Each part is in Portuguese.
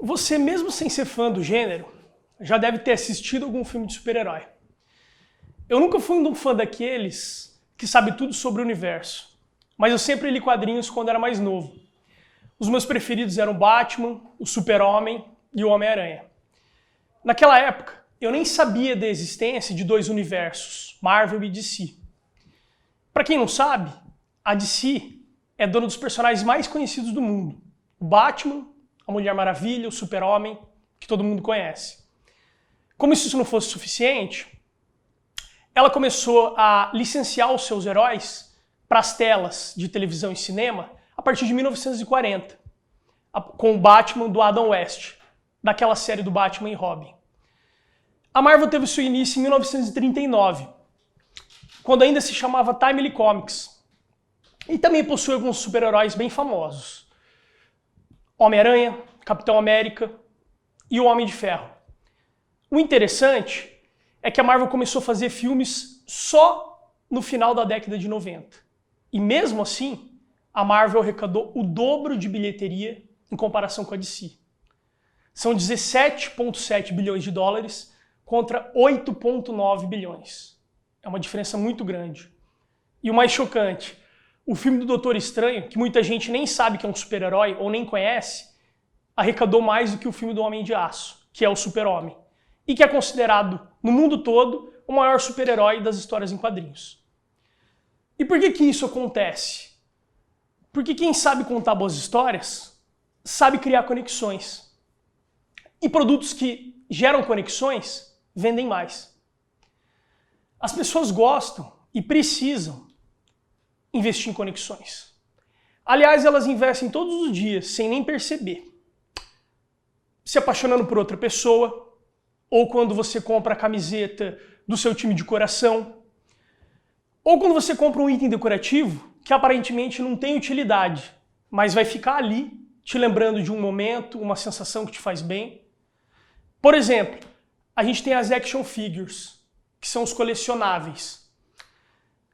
Você, mesmo sem ser fã do gênero, já deve ter assistido algum filme de super-herói. Eu nunca fui um fã daqueles que sabe tudo sobre o universo, mas eu sempre li quadrinhos quando era mais novo. Os meus preferidos eram Batman, o Super-Homem e o Homem-Aranha. Naquela época, eu nem sabia da existência de dois universos, Marvel e DC. Para quem não sabe, a DC é dona dos personagens mais conhecidos do mundo. O Batman, a Mulher Maravilha, o Super-Homem, que todo mundo conhece. Como se isso não fosse suficiente, ela começou a licenciar os seus heróis para as telas de televisão e cinema a partir de 1940, com o Batman do Adam West, daquela série do Batman e Robin. A Marvel teve seu início em 1939, quando ainda se chamava Timely Comics, e também possui alguns super-heróis bem famosos. Homem-Aranha, Capitão América e o Homem de Ferro. O interessante é que a Marvel começou a fazer filmes só no final da década de 90. E mesmo assim, a Marvel arrecadou o dobro de bilheteria em comparação com a DC. São 17,7 bilhões de dólares contra 8,9 bilhões. É uma diferença muito grande. E o mais chocante, o filme do Doutor Estranho, que muita gente nem sabe que é um super-herói ou nem conhece, arrecadou mais do que o filme do Homem de Aço, que é o Super-Homem, e que é considerado, no mundo todo, o maior super-herói das histórias em quadrinhos. E por que isso acontece? Porque quem sabe contar boas histórias, sabe criar conexões. E produtos que geram conexões, vendem mais. As pessoas gostam e precisam investir em conexões. Aliás, elas investem todos os dias, sem nem perceber. Se apaixonando por outra pessoa, ou quando você compra a camiseta do seu time de coração, ou quando você compra um item decorativo que aparentemente não tem utilidade, mas vai ficar ali, te lembrando de um momento, uma sensação que te faz bem. Por exemplo, a gente tem as action figures, que são os colecionáveis.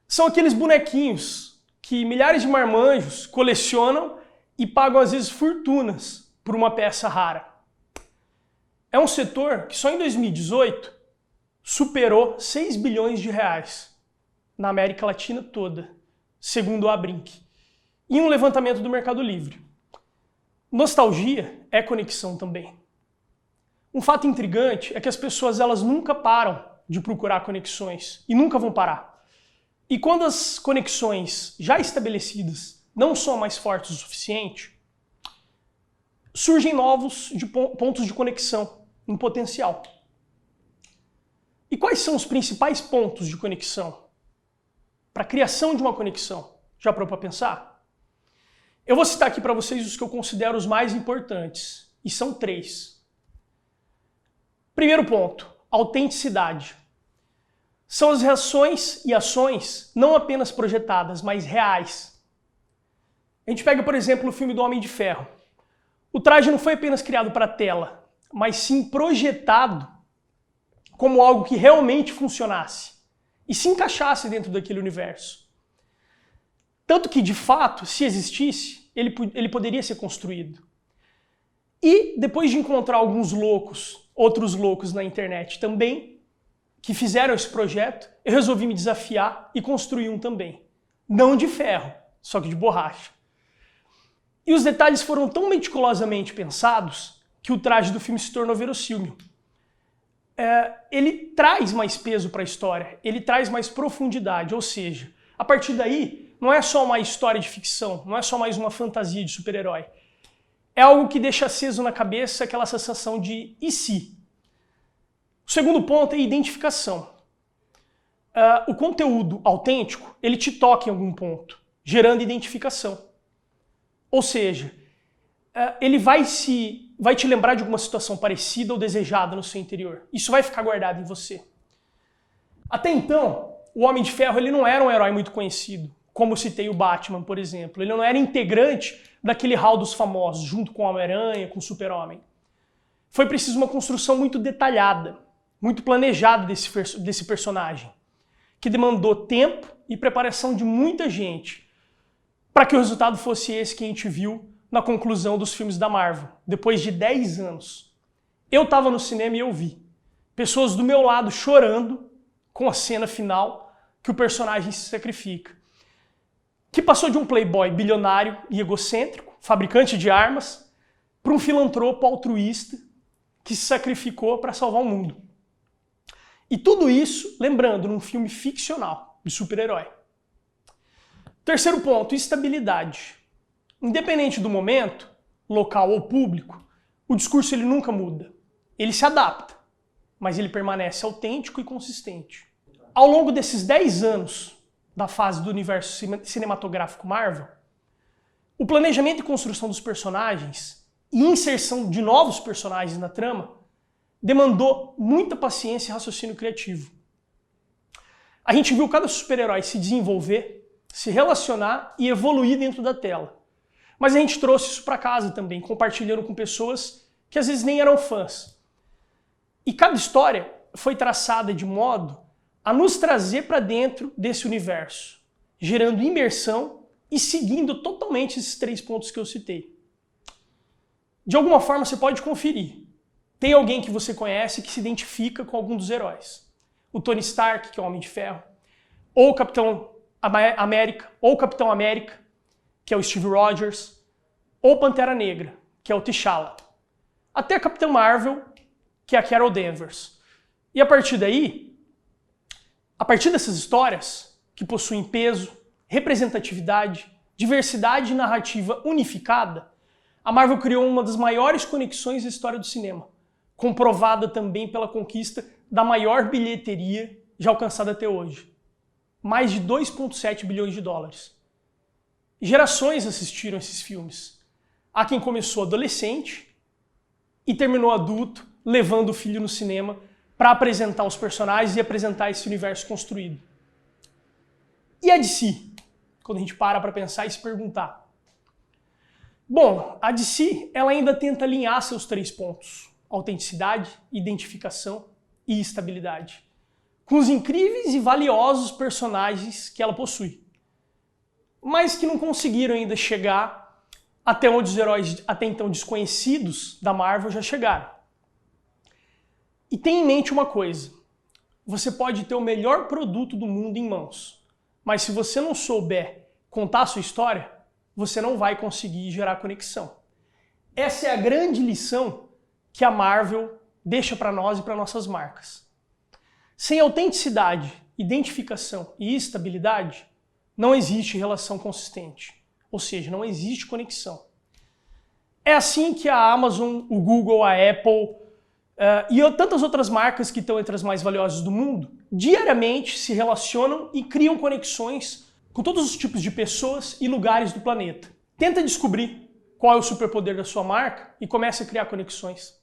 São aqueles bonequinhos que milhares de marmanjos colecionam e pagam às vezes fortunas por uma peça rara. É um setor que só em 2018 superou 6 bilhões de reais na América Latina toda, segundo a Abrinq, em um levantamento do Mercado Livre. Nostalgia é conexão também. Um fato intrigante é que as pessoas elas nunca param de procurar conexões e nunca vão parar. E quando as conexões já estabelecidas não são mais fortes o suficiente, surgem novos pontos de conexão em potencial. E quais são os principais pontos de conexão para a criação de uma conexão? Já parou para pensar? Eu vou citar aqui para vocês os que eu considero os mais importantes, e são 3. Primeiro ponto, autenticidade. São as reações e ações não apenas projetadas, mas reais. A gente pega, por exemplo, o filme do Homem de Ferro. O traje não foi apenas criado para a tela, mas sim projetado como algo que realmente funcionasse e se encaixasse dentro daquele universo. Tanto que, de fato, se existisse, ele poderia ser construído. E depois de encontrar alguns loucos, outros loucos na internet também, que fizeram esse projeto, eu resolvi me desafiar e construir um também. Não de ferro, só que de borracha. E os detalhes foram tão meticulosamente pensados que o traje do filme se tornou verossímil. Ele traz mais peso para a história, ele traz mais profundidade, ou seja, a partir daí não é só uma história de ficção, não é só mais uma fantasia de super-herói. É algo que deixa aceso na cabeça aquela sensação de e se? O segundo ponto é a identificação. O conteúdo autêntico, ele te toca em algum ponto, gerando identificação. Ou seja, ele vai te lembrar de alguma situação parecida ou desejada no seu interior. Isso vai ficar guardado em você. Até então, o Homem de Ferro ele não era um herói muito conhecido, como eu citei o Batman, por exemplo. Ele não era integrante daquele hall dos famosos, junto com o Homem-Aranha, com o Super-Homem. Foi preciso uma construção muito detalhada, muito planejada desse personagem, que demandou tempo e preparação de muita gente para que o resultado fosse esse que a gente viu na conclusão dos filmes da Marvel, depois de 10 anos. Eu estava no cinema e eu vi pessoas do meu lado chorando com a cena final que o personagem se sacrifica. Que passou de um playboy bilionário e egocêntrico, fabricante de armas, para um filantropo altruísta que se sacrificou para salvar o mundo. E tudo isso, lembrando, num filme ficcional de super-herói. Terceiro ponto, estabilidade. Independente do momento, local ou público, o discurso ele nunca muda. Ele se adapta, mas ele permanece autêntico e consistente. Ao longo desses 10 anos da fase do universo cinematográfico Marvel, o planejamento e construção dos personagens e inserção de novos personagens na trama demandou muita paciência e raciocínio criativo. A gente viu cada super-herói se desenvolver, se relacionar e evoluir dentro da tela. Mas a gente trouxe isso para casa também, compartilhando com pessoas que às vezes nem eram fãs. E cada história foi traçada de modo a nos trazer para dentro desse universo, gerando imersão e seguindo totalmente esses 3 pontos que eu citei. De alguma forma você pode conferir. Tem alguém que você conhece que se identifica com algum dos heróis. O Tony Stark, que é o Homem de Ferro, ou o Capitão América, ou o Capitão América, que é o Steve Rogers, ou Pantera Negra, que é o T'Challa. Até a Capitã Marvel, que é a Carol Danvers. E a partir daí, a partir dessas histórias, que possuem peso, representatividade, diversidade e narrativa unificada, a Marvel criou uma das maiores conexões da história do cinema, comprovada também pela conquista da maior bilheteria já alcançada até hoje. Mais de 2,7 bilhões de dólares. Gerações assistiram esses filmes. Há quem começou adolescente e terminou adulto, levando o filho no cinema para apresentar os personagens e apresentar esse universo construído. E a DC? Quando a gente para pensar e se perguntar. Bom, a DC ela ainda tenta alinhar seus 3 pontos: autenticidade, identificação e estabilidade, com os incríveis e valiosos personagens que ela possui, mas que não conseguiram ainda chegar até onde os heróis até então desconhecidos da Marvel já chegaram. E tenha em mente uma coisa: você pode ter o melhor produto do mundo em mãos, mas se você não souber contar a sua história, você não vai conseguir gerar conexão. Essa é a grande lição que a Marvel deixa para nós e para nossas marcas. Sem autenticidade, identificação e estabilidade, não existe relação consistente, ou seja, não existe conexão. É assim que a Amazon, o Google, a Apple e tantas outras marcas que estão entre as mais valiosas do mundo, diariamente se relacionam e criam conexões com todos os tipos de pessoas e lugares do planeta. Tenta descobrir qual é o superpoder da sua marca e comece a criar conexões.